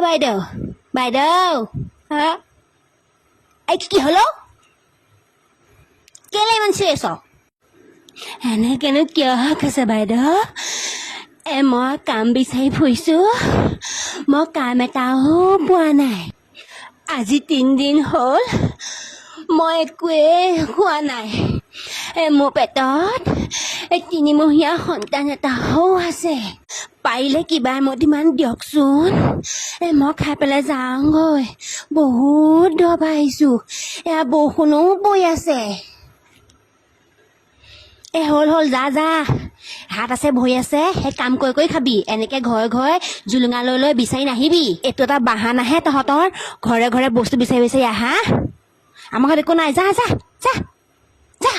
বাইদেউ হা এই কি হলো কেলে ইমান চিৰিয়াছ এনেকেনো কিয় কৈছে বাইদেউ মই কাম বিচাৰি ফুৰিছোঁ মই কাম এটাও পোৱা নাই আজি 3 দিন হ'ল মই একোৱেই খোৱা নাই মোৰ পেটত 3 মহীয়া সন্তান এটাও আছে পাৰিলে কিবা এমুঠিমান দিয়কচোন মই খাই পেলাই যাওঁগৈ বহুত দব আহিছোঁ এয়া বৰষুণো পৰি আছে হ'ল যা হাত আছে ভৰি আছে সেই কাম কৰি খাবি এনেকে ঘৰে জুলুঙা লৈ বিচাৰি নাহিবি এইটো এটা বাহানাহে তহঁতৰ ঘৰে বস্তু বিচাৰি আহা আমাৰ ঘৰত একো নাই যা